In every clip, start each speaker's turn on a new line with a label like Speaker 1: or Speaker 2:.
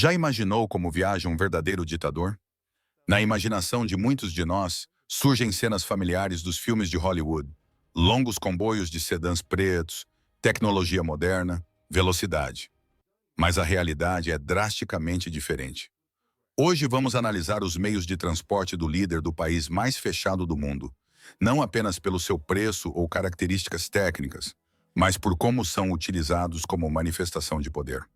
Speaker 1: Já imaginou como viaja um verdadeiro ditador? Na imaginação de muitos de nós, surgem cenas familiares dos filmes de Hollywood. Longos comboios de sedãs pretos, tecnologia moderna, velocidade. Mas a realidade é drasticamente diferente. Hoje vamos analisar os meios de transporte do líder do país mais fechado do mundo, não apenas pelo seu preço ou características técnicas, mas por como são utilizados como manifestação de poder.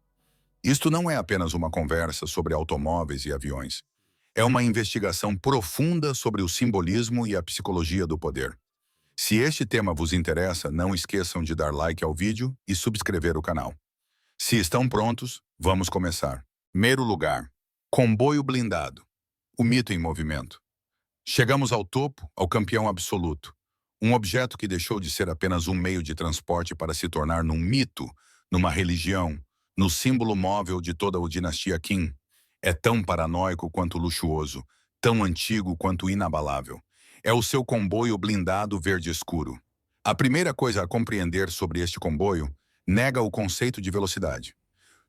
Speaker 1: Isto não é apenas uma conversa sobre automóveis e aviões. É uma investigação profunda sobre o simbolismo e a psicologia do poder. Se este tema vos interessa, não esqueçam de dar like ao vídeo e subscrever o canal. Se estão prontos, vamos começar. Primeiro lugar, comboio blindado. O mito em movimento. Chegamos ao topo, ao campeão absoluto. Um objeto que deixou de ser apenas um meio de transporte para se tornar num mito, numa religião, no símbolo móvel de toda a dinastia Qin. É tão paranoico quanto luxuoso, tão antigo quanto inabalável. É o seu comboio blindado verde escuro. A primeira coisa a compreender sobre este comboio nega o conceito de velocidade.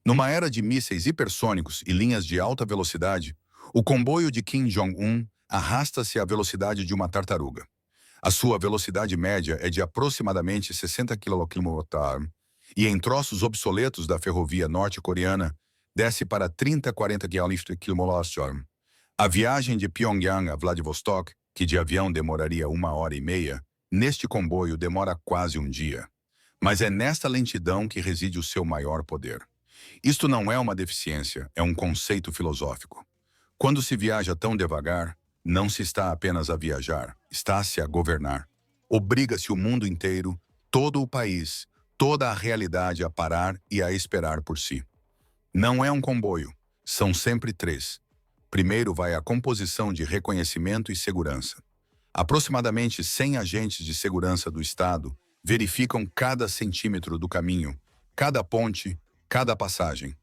Speaker 1: Numa era de mísseis hipersônicos e linhas de alta velocidade, o comboio de Kim Jong-un arrasta-se à velocidade de uma tartaruga. A sua velocidade média é de aproximadamente 60 km/h e em troços obsoletos da ferrovia norte-coreana desce para 30 a 40 km/h. A viagem de Pyongyang a Vladivostok, que de avião demoraria 1h30, neste comboio demora quase um dia. Mas é nesta lentidão que reside o seu maior poder. Isto não é uma deficiência, é um conceito filosófico. Quando se viaja tão devagar, não se está apenas a viajar, está-se a governar. Obriga-se o mundo inteiro, todo o país, toda a realidade a parar e a esperar por si. Não é um comboio, são sempre três. Primeiro vai a composição de reconhecimento e segurança. Aproximadamente 100 agentes de segurança do Estado verificam cada centímetro do caminho, cada ponte, cada passagem.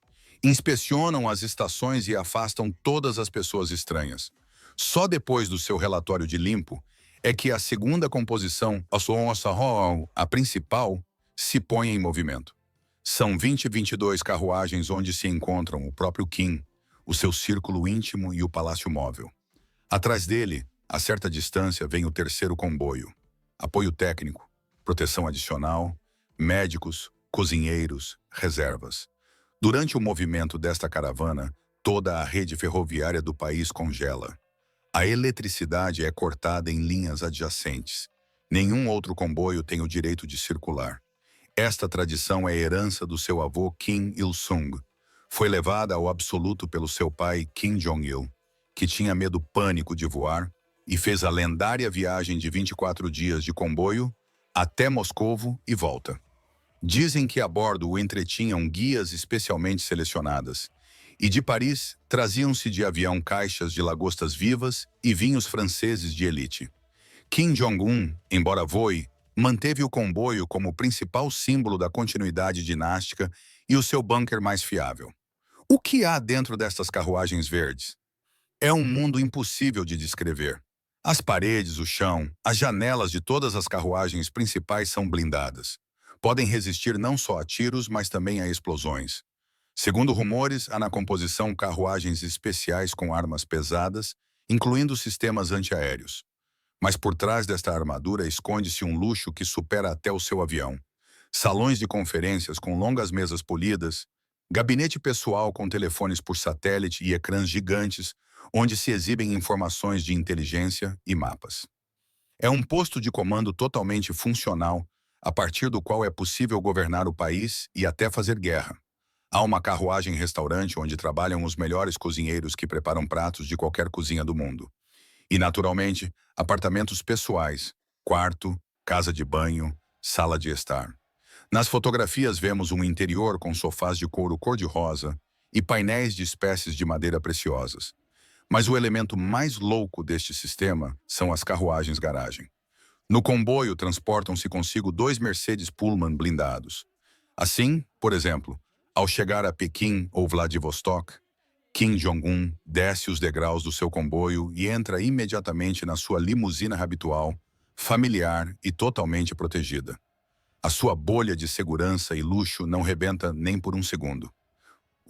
Speaker 1: Inspecionam as estações e afastam todas as pessoas estranhas. Só depois do seu relatório de limpo é que a segunda composição, a principal, se põe em movimento. São 22 carruagens onde se encontram o próprio Kim, o seu círculo íntimo e o palácio móvel. Atrás dele, a certa distância, vem o terceiro comboio. Apoio técnico, proteção adicional, médicos, cozinheiros, reservas. Durante o movimento desta caravana, toda a rede ferroviária do país congela. A eletricidade é cortada em linhas adjacentes. Nenhum outro comboio tem o direito de circular. Esta tradição é herança do seu avô Kim Il-sung. Foi levada ao absoluto pelo seu pai Kim Jong-il, que tinha medo pânico de voar e fez a lendária viagem de 24 dias de comboio até Moscovo e volta. Dizem que a bordo o entretinham guias especialmente selecionadas, e de Paris traziam-se de avião caixas de lagostas vivas e vinhos franceses de elite. Kim Jong-un, embora voe, manteve o comboio como principal símbolo da continuidade dinástica e o seu bunker mais fiável. O que há dentro destas carruagens verdes? É um mundo impossível de descrever. As paredes, o chão, as janelas de todas as carruagens principais são blindadas. Podem resistir não só a tiros, mas também a explosões. Segundo rumores, há na composição carruagens especiais com armas pesadas, incluindo sistemas antiaéreos. Mas por trás desta armadura esconde-se um luxo que supera até o seu avião. Salões de conferências com longas mesas polidas, gabinete pessoal com telefones por satélite e ecrãs gigantes, onde se exibem informações de inteligência e mapas. É um posto de comando totalmente funcional, a partir do qual é possível governar o país e até fazer guerra. Há uma carruagem-restaurante onde trabalham os melhores cozinheiros que preparam pratos de qualquer cozinha do mundo. E, naturalmente, apartamentos pessoais, quarto, casa de banho, sala de estar. Nas fotografias vemos um interior com sofás de couro cor-de-rosa e painéis de espécies de madeira preciosas. Mas o elemento mais louco deste sistema são as carruagens-garagem. No comboio transportam-se consigo 2 Mercedes Pullman blindados. Assim, por exemplo, ao chegar a Pequim ou Vladivostok, Kim Jong-un desce os degraus do seu comboio e entra imediatamente na sua limusina habitual, familiar e totalmente protegida. A sua bolha de segurança e luxo não rebenta nem por um segundo.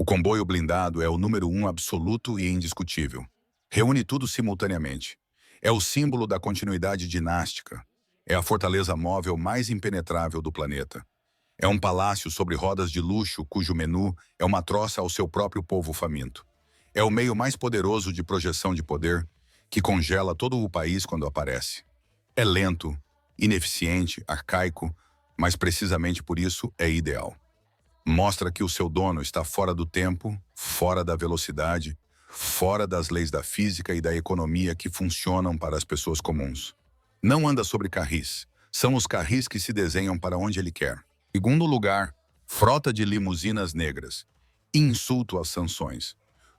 Speaker 1: O comboio blindado é o número um absoluto e indiscutível. Reúne tudo simultaneamente. É o símbolo da continuidade dinástica. É a fortaleza móvel mais impenetrável do planeta. É um palácio sobre rodas de luxo cujo menu é uma troça ao seu próprio povo faminto. É o meio mais poderoso de projeção de poder que congela todo o país quando aparece. É lento, ineficiente, arcaico, mas precisamente por isso é ideal. Mostra que o seu dono está fora do tempo, fora da velocidade, fora das leis da física e da economia que funcionam para as pessoas comuns. Não anda sobre carris. São os carris que se desenham para onde ele quer. Segundo lugar, frota de limusinas negras. Insulto às sanções.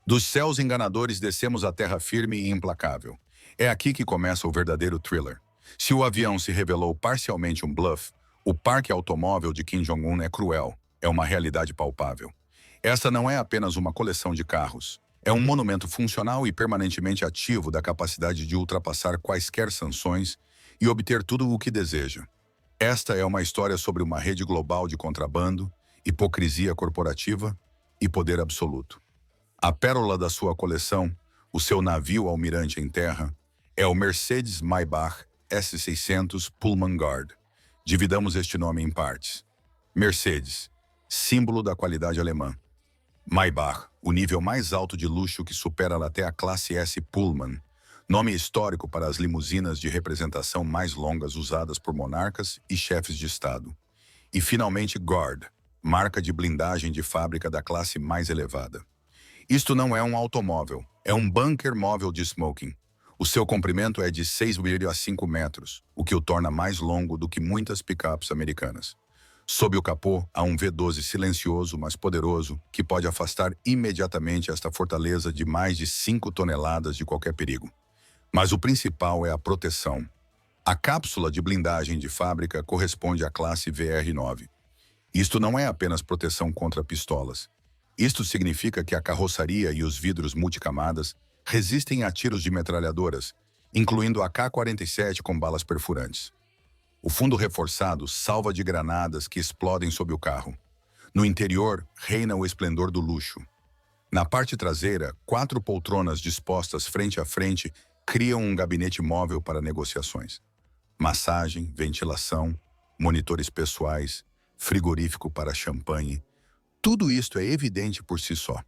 Speaker 1: Dos céus enganadores descemos à terra firme e implacável. É aqui que começa o verdadeiro thriller. Se o avião se revelou parcialmente um bluff, o parque automóvel de Kim Jong-un é cruel. É uma realidade palpável. Essa não é apenas uma coleção de carros. É um monumento funcional e permanentemente ativo da capacidade de ultrapassar quaisquer sanções e obter tudo o que deseja. Esta é uma história sobre uma rede global de contrabando, hipocrisia corporativa e poder absoluto. A pérola da sua coleção, o seu navio almirante em terra, é o Mercedes-Maybach S600 Pullman Guard. Dividamos este nome em partes. Mercedes, símbolo da qualidade alemã. Maybach, o nível mais alto de luxo que supera até a classe S Pullman, nome histórico para as limusinas de representação mais longas usadas por monarcas e chefes de Estado. E finalmente Guard, marca de blindagem de fábrica da classe mais elevada. Isto não é um automóvel, é um bunker móvel de smoking. O seu comprimento é de 6,5 metros, o que o torna mais longo do que muitas picapes americanas. Sob o capô, há um V12 silencioso, mas poderoso, que pode afastar imediatamente esta fortaleza de mais de 5 toneladas de qualquer perigo. Mas o principal é a proteção. A cápsula de blindagem de fábrica corresponde à classe VR9. Isto não é apenas proteção contra pistolas. Isto significa que a carroçaria e os vidros multicamadas resistem a tiros de metralhadoras, incluindo a K-47 com balas perfurantes. O fundo reforçado salva de granadas que explodem sob o carro. No interior, reina o esplendor do luxo. Na parte traseira, 4 poltronas dispostas frente a frente criam um gabinete móvel para negociações. Massagem, ventilação, monitores pessoais, frigorífico para champanhe. Tudo isto é evidente por si só.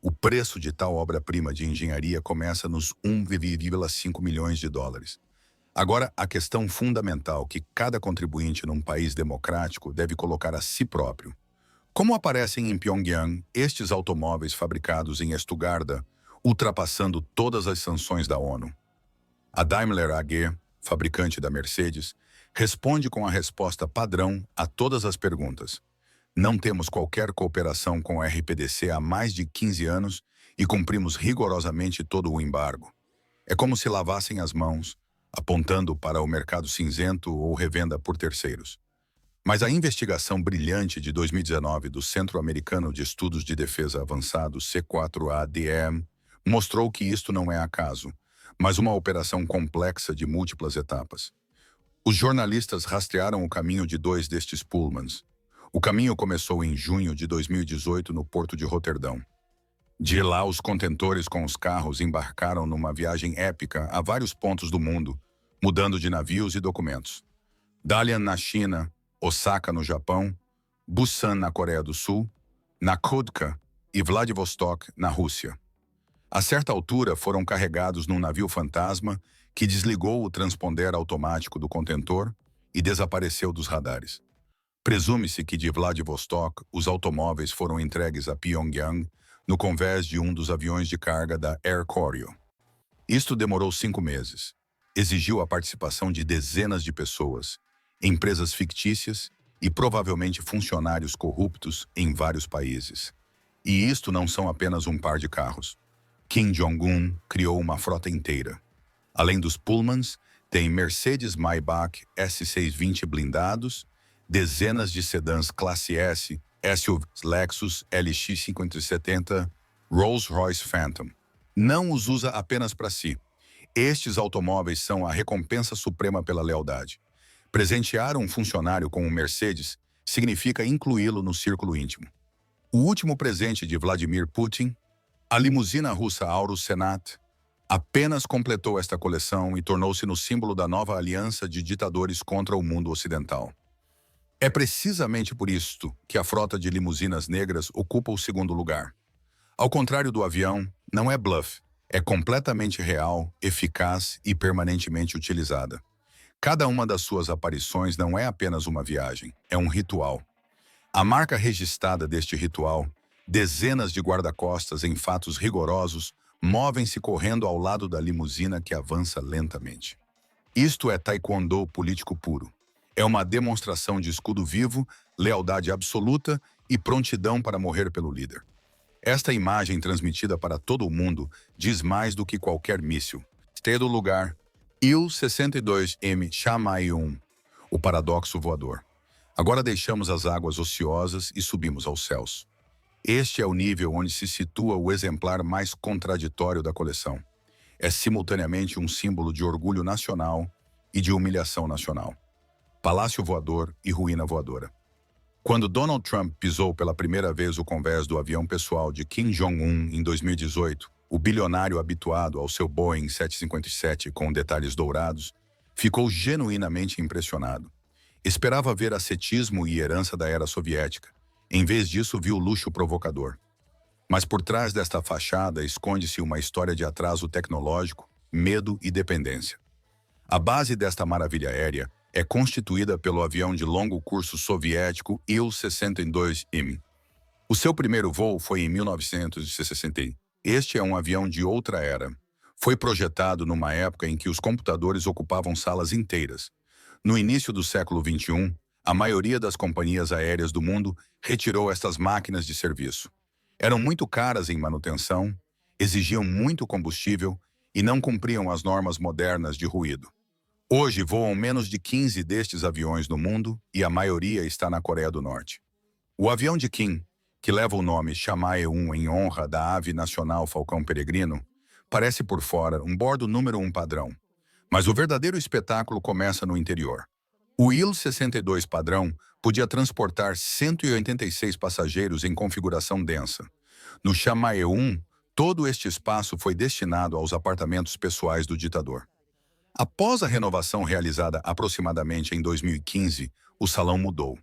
Speaker 1: O preço de tal obra-prima de engenharia começa nos 1,5 milhões de dólares. Agora, a questão fundamental que cada contribuinte num país democrático deve colocar a si próprio. Como aparecem em Pyongyang estes automóveis fabricados em Estugarda, ultrapassando todas as sanções da ONU? A Daimler AG, fabricante da Mercedes, responde com a resposta padrão a todas as perguntas. Não temos qualquer cooperação com a RPDC há mais de 15 anos e cumprimos rigorosamente todo o embargo. É como se lavassem as mãos, apontando para o mercado cinzento ou revenda por terceiros. Mas a investigação brilhante de 2019 do Centro Americano de Estudos de Defesa Avançado, C4ADM, mostrou que isto não é acaso, mas uma operação complexa de múltiplas etapas. Os jornalistas rastrearam o caminho de 2 destes Pullmans. O caminho começou em junho de 2018 no porto de Roterdão. De lá, os contentores com os carros embarcaram numa viagem épica a vários pontos do mundo, mudando de navios e documentos. Dalian na China, Osaka no Japão, Busan na Coreia do Sul, Nakhodka e Vladivostok na Rússia. A certa altura foram carregados num navio fantasma que desligou o transponder automático do contentor e desapareceu dos radares. Presume-se que de Vladivostok os automóveis foram entregues a Pyongyang no convés de um dos aviões de carga da Air Koryo. Isto demorou 5 meses. Exigiu a participação de dezenas de pessoas, empresas fictícias e provavelmente funcionários corruptos em vários países. E isto não são apenas um par de carros. Kim Jong-un criou uma frota inteira. Além dos Pullmans, tem Mercedes-Maybach S620 blindados, dezenas de sedãs classe S, SUVs Lexus LX570, Rolls-Royce Phantom. Não os usa apenas para si. Estes automóveis são a recompensa suprema pela lealdade. Presentear um funcionário com um Mercedes significa incluí-lo no círculo íntimo. O último presente de Vladimir Putin, a limusina russa Aurus Senat, apenas completou esta coleção e tornou-se no símbolo da nova aliança de ditadores contra o mundo ocidental. É precisamente por isto que a frota de limusinas negras ocupa o segundo lugar. Ao contrário do avião, não é bluff, é completamente real, eficaz e permanentemente utilizada. Cada uma das suas aparições não é apenas uma viagem, é um ritual. A marca registrada deste ritual, dezenas de guarda-costas em fatos rigorosos, movem-se correndo ao lado da limusina que avança lentamente. Isto é taekwondo político puro. É uma demonstração de escudo vivo, lealdade absoluta e prontidão para morrer pelo líder. Esta imagem transmitida para todo o mundo diz mais do que qualquer míssil. Terceiro lugar, Il-62M Shamayun, o paradoxo voador. Agora deixamos as águas ociosas e subimos aos céus. Este é o nível onde se situa o exemplar mais contraditório da coleção. É simultaneamente um símbolo de orgulho nacional e de humilhação nacional. Palácio voador e ruína voadora. Quando Donald Trump pisou pela primeira vez o convés do avião pessoal de Kim Jong-un em 2018, o bilionário habituado ao seu Boeing 757 com detalhes dourados, ficou genuinamente impressionado. Esperava ver ascetismo e herança da era soviética. Em vez disso, viu luxo provocador. Mas por trás desta fachada esconde-se uma história de atraso tecnológico, medo e dependência. A base desta maravilha aérea é constituída pelo avião de longo curso soviético Il-62M. O seu primeiro voo foi em 1960. Este é um avião de outra era. Foi projetado numa época em que os computadores ocupavam salas inteiras. No início do século XXI, a maioria das companhias aéreas do mundo retirou estas máquinas de serviço. Eram muito caras em manutenção, exigiam muito combustível e não cumpriam as normas modernas de ruído. Hoje voam menos de 15 destes aviões no mundo e a maioria está na Coreia do Norte. O avião de Kim, que leva o nome Chamae-1 em honra da ave nacional Falcão Peregrino, parece por fora um bordo número 1 padrão. Mas o verdadeiro espetáculo começa no interior. O Il-62 padrão podia transportar 186 passageiros em configuração densa. No Chamae-1, todo este espaço foi destinado aos apartamentos pessoais do ditador. Após a renovação realizada aproximadamente em 2015, o salão mudou.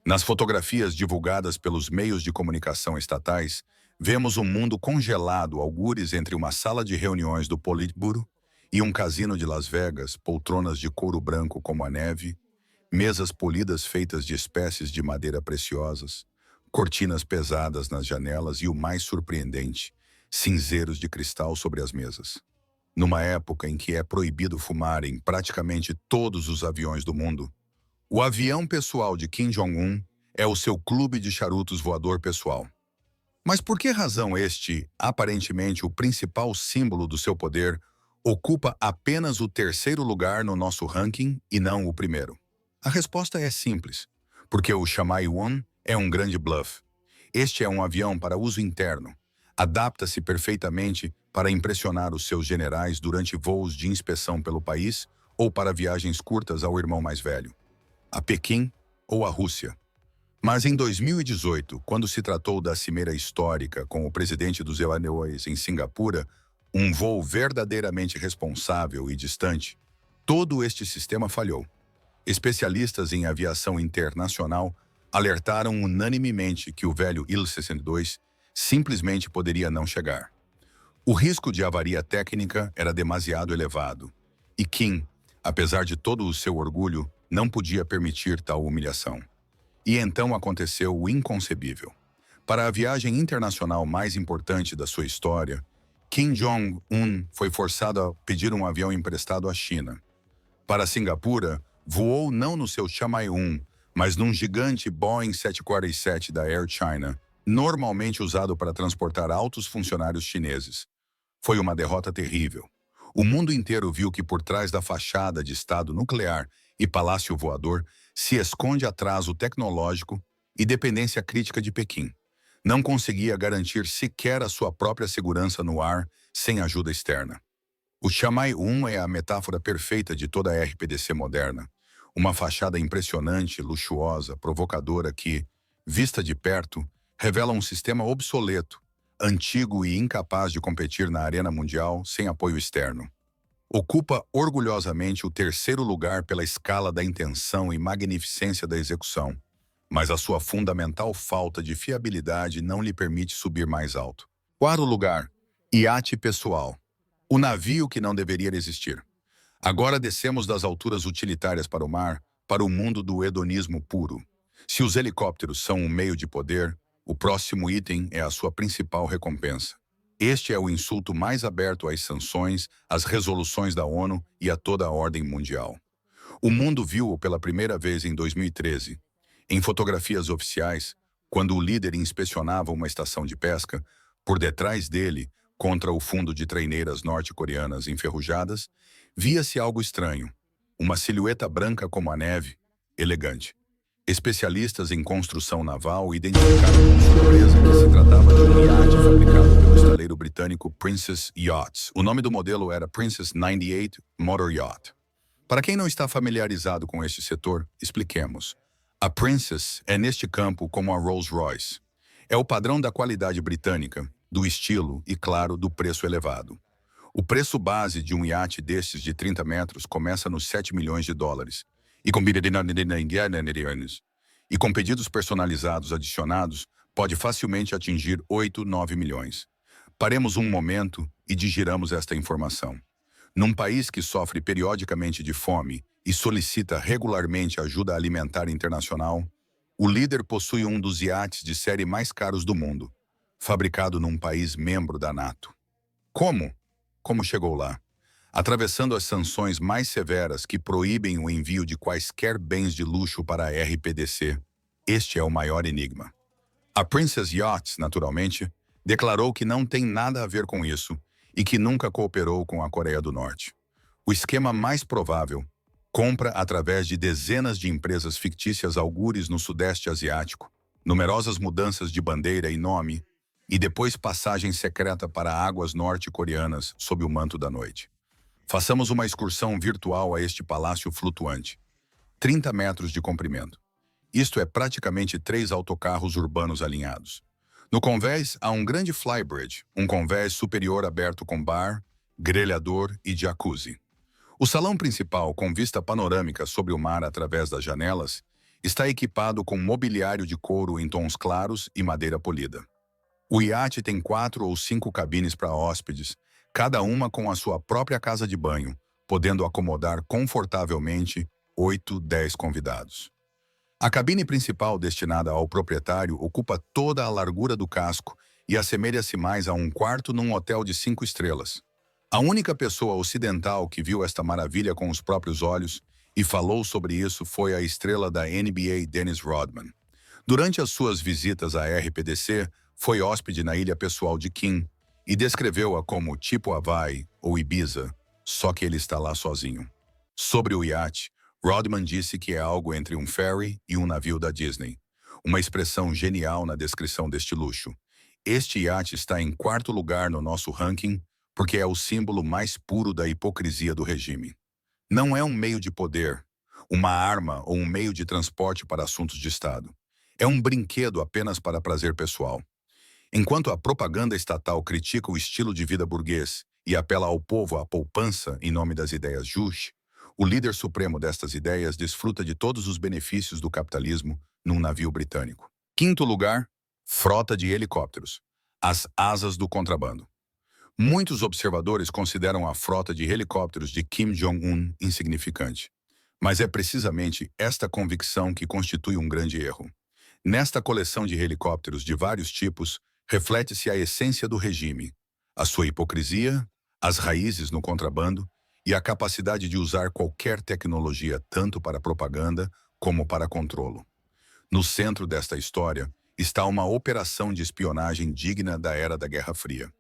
Speaker 1: Nas fotografias divulgadas pelos meios de comunicação estatais, vemos um mundo congelado, algures entre uma sala de reuniões do Politburo e um cassino de Las Vegas, poltronas de couro branco como a neve, mesas polidas feitas de espécies de madeira preciosas, cortinas pesadas nas janelas e o mais surpreendente, cinzeiros de cristal sobre as mesas. Numa época em que é proibido fumar em praticamente todos os aviões do mundo, o avião pessoal de Kim Jong-un é o seu clube de charutos voador pessoal. Mas por que razão este, aparentemente o principal símbolo do seu poder, ocupa apenas o terceiro lugar no nosso ranking e não o primeiro? A resposta é simples, porque o Chamae-1 é um grande bluff. Este é um avião para uso interno. Adapta-se perfeitamente para impressionar os seus generais durante voos de inspeção pelo país ou para viagens curtas ao irmão mais velho, a Pequim ou a Rússia. Mas em 2018, quando se tratou da cimeira histórica com o presidente dos Estados Unidos em Singapura, um voo verdadeiramente responsável e distante, todo este sistema falhou. Especialistas em aviação internacional alertaram unanimemente que o velho Il-62 simplesmente poderia não chegar. O risco de avaria técnica era demasiado elevado, e Kim, apesar de todo o seu orgulho, não podia permitir tal humilhação. E então aconteceu o inconcebível. Para a viagem internacional mais importante da sua história, Kim Jong-un foi forçado a pedir um avião emprestado à China. Para Singapura, voou não no seu Chamae-1, mas num gigante Boeing 747 da Air China, normalmente usado para transportar altos funcionários chineses. Foi uma derrota terrível. O mundo inteiro viu que por trás da fachada de Estado nuclear e palácio voador se esconde atraso tecnológico e dependência crítica de Pequim. Não conseguia garantir sequer a sua própria segurança no ar sem ajuda externa. O Chamae-1 é a metáfora perfeita de toda a RPDC moderna. Uma fachada impressionante, luxuosa, provocadora que, vista de perto, revela um sistema obsoleto, antigo e incapaz de competir na arena mundial sem apoio externo. Ocupa orgulhosamente o terceiro lugar pela escala da intenção e magnificência da execução, mas a sua fundamental falta de fiabilidade não lhe permite subir mais alto. Quarto lugar, iate pessoal. O navio que não deveria existir. Agora descemos das alturas utilitárias para o mar, para o mundo do hedonismo puro. Se os helicópteros são um meio de poder, o próximo item é a sua principal recompensa. Este é o insulto mais aberto às sanções, às resoluções da ONU e a toda a ordem mundial. O mundo viu-o pela primeira vez em 2013. Em fotografias oficiais, quando o líder inspecionava uma estação de pesca, por detrás dele, contra o fundo de treineiras norte-coreanas enferrujadas, via-se algo estranho. Uma silhueta branca como a neve, elegante. Especialistas em construção naval identificaram com surpresa que se tratava de um iate fabricado pelo estaleiro britânico Princess Yachts. O nome do modelo era Princess 98 Motor Yacht. Para quem não está familiarizado com este setor, expliquemos. A Princess é neste campo como a Rolls-Royce. É o padrão da qualidade britânica, do estilo e, claro, do preço elevado. O preço base de um iate destes de 30 metros começa nos 7 milhões de dólares. E com pedidos personalizados adicionados, pode facilmente atingir 8, 9 milhões. Paremos um momento e digiramos esta informação. Num país que sofre periodicamente de fome e solicita regularmente ajuda alimentar internacional, o líder possui um dos iates de série mais caros do mundo, fabricado num país membro da NATO. Como? Como chegou lá? Atravessando as sanções mais severas que proíbem o envio de quaisquer bens de luxo para a RPDC. Este é o maior enigma. A Princess Yachts, naturalmente, declarou que não tem nada a ver com isso e que nunca cooperou com a Coreia do Norte. O esquema mais provável, compra através de dezenas de empresas fictícias algures no Sudeste Asiático, numerosas mudanças de bandeira e nome, e depois passagem secreta para águas norte-coreanas sob o manto da noite. Façamos uma excursão virtual a este palácio flutuante. 30 metros de comprimento. Isto é praticamente 3 autocarros urbanos alinhados. No convés há um grande flybridge, um convés superior aberto com bar, grelhador e jacuzzi. O salão principal, com vista panorâmica sobre o mar através das janelas, está equipado com mobiliário de couro em tons claros e madeira polida. O iate tem 4 ou 5 cabines para hóspedes, cada uma com a sua própria casa de banho, podendo acomodar confortavelmente 8, 10 convidados. A cabine principal destinada ao proprietário ocupa toda a largura do casco e assemelha-se mais a um quarto num hotel de 5 estrelas. A única pessoa ocidental que viu esta maravilha com os próprios olhos e falou sobre isso foi a estrela da NBA Dennis Rodman. Durante as suas visitas à RPDC, foi hóspede na ilha pessoal de Kim e descreveu-a como tipo Hawaii ou Ibiza, só que ele está lá sozinho. Sobre o iate, Rodman disse que é algo entre um ferry e um navio da Disney. Uma expressão genial na descrição deste luxo. Este iate está em 4º lugar no nosso ranking porque é o símbolo mais puro da hipocrisia do regime. Não é um meio de poder, uma arma ou um meio de transporte para assuntos de Estado. É um brinquedo apenas para prazer pessoal. Enquanto a propaganda estatal critica o estilo de vida burguês e apela ao povo à poupança em nome das ideias justas, o líder supremo destas ideias desfruta de todos os benefícios do capitalismo num navio britânico. 5º lugar, frota de helicópteros. As asas do contrabando. Muitos observadores consideram a frota de helicópteros de Kim Jong-un insignificante. Mas é precisamente esta convicção que constitui um grande erro. Nesta coleção de helicópteros de vários tipos, reflete-se a essência do regime, a sua hipocrisia, as raízes no contrabando e a capacidade de usar qualquer tecnologia tanto para propaganda como para controlo. No centro desta história está uma operação de espionagem digna da era da Guerra Fria.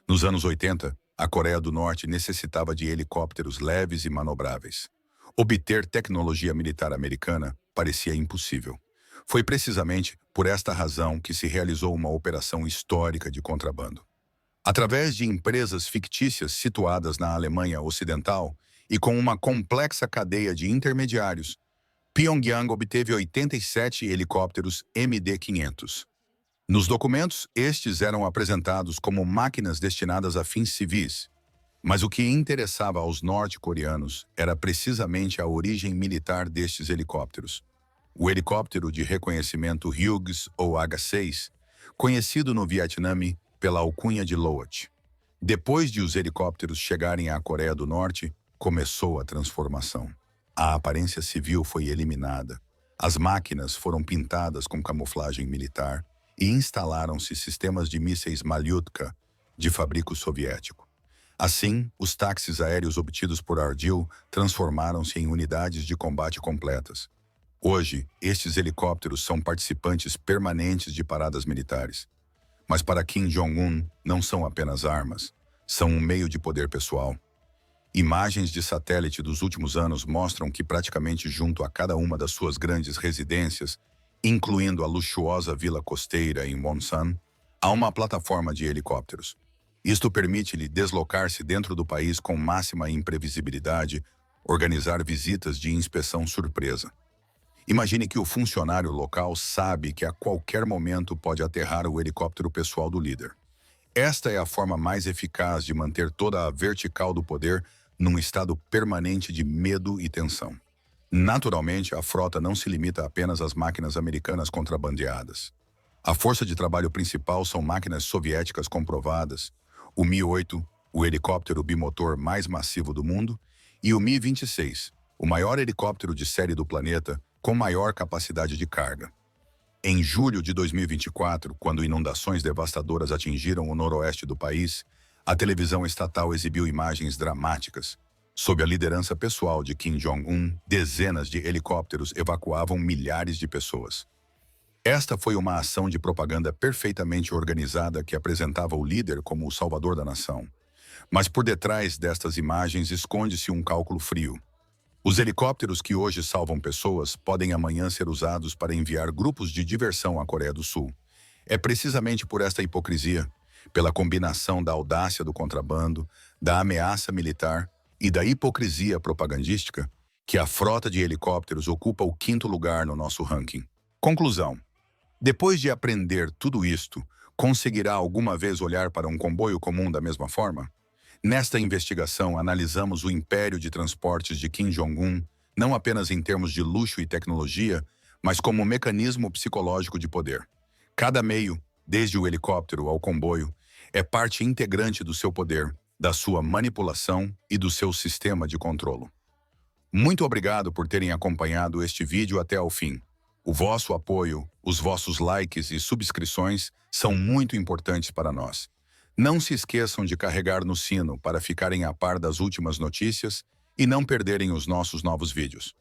Speaker 1: Nos anos 80, a Coreia do Norte necessitava de helicópteros leves e manobráveis. Obter tecnologia militar americana parecia impossível. Foi precisamente por esta razão que se realizou uma operação histórica de contrabando. Através de empresas fictícias situadas na Alemanha Ocidental e com uma complexa cadeia de intermediários, Pyongyang obteve 87 helicópteros MD-500. Nos documentos, estes eram apresentados como máquinas destinadas a fins civis. Mas o que interessava aos norte-coreanos era precisamente a origem militar destes helicópteros. O helicóptero de reconhecimento Hughes ou H-6, conhecido no Vietnã pela alcunha de Loach. Depois de os helicópteros chegarem à Coreia do Norte, começou a transformação. A aparência civil foi eliminada. As máquinas foram pintadas com camuflagem militar e instalaram-se sistemas de mísseis Malyutka de fabrico soviético. Assim, os táxis aéreos obtidos por Ardil transformaram-se em unidades de combate completas. Hoje, estes helicópteros são participantes permanentes de paradas militares. Mas para Kim Jong-un, não são apenas armas, são um meio de poder pessoal. Imagens de satélite dos últimos anos mostram que praticamente junto a cada uma das suas grandes residências, incluindo a luxuosa vila costeira em Wonsan, há uma plataforma de helicópteros. Isto permite-lhe deslocar-se dentro do país com máxima imprevisibilidade, organizar visitas de inspeção surpresa. Imagine que o funcionário local sabe que a qualquer momento pode aterrar o helicóptero pessoal do líder. Esta é a forma mais eficaz de manter toda a vertical do poder num estado permanente de medo e tensão. Naturalmente, a frota não se limita apenas às máquinas americanas contrabandeadas. A força de trabalho principal são máquinas soviéticas comprovadas, o Mi-8, o helicóptero bimotor mais massivo do mundo, e o Mi-26, o maior helicóptero de série do planeta com maior capacidade de carga. Em julho de 2024, quando inundações devastadoras atingiram o noroeste do país, a televisão estatal exibiu imagens dramáticas. Sob a liderança pessoal de Kim Jong-un, dezenas de helicópteros evacuavam milhares de pessoas. Esta foi uma ação de propaganda perfeitamente organizada que apresentava o líder como o salvador da nação. Mas por detrás destas imagens esconde-se um cálculo frio. Os helicópteros que hoje salvam pessoas podem amanhã ser usados para enviar grupos de diversão à Coreia do Sul. É precisamente por esta hipocrisia, pela combinação da audácia do contrabando, da ameaça militar e da hipocrisia propagandística, que a frota de helicópteros ocupa o 5º lugar no nosso ranking. Conclusão. Depois de aprender tudo isto, conseguirá alguma vez olhar para um comboio comum da mesma forma? Nesta investigação, analisamos o império de transportes de Kim Jong-un, não apenas em termos de luxo e tecnologia, mas como mecanismo psicológico de poder. Cada meio, desde o helicóptero ao comboio, é parte integrante do seu poder, da sua manipulação e do seu sistema de controle. Muito obrigado por terem acompanhado este vídeo até ao fim. O vosso apoio, os vossos likes e subscrições são muito importantes para nós. Não se esqueçam de carregar no sino para ficarem a par das últimas notícias e não perderem os nossos novos vídeos.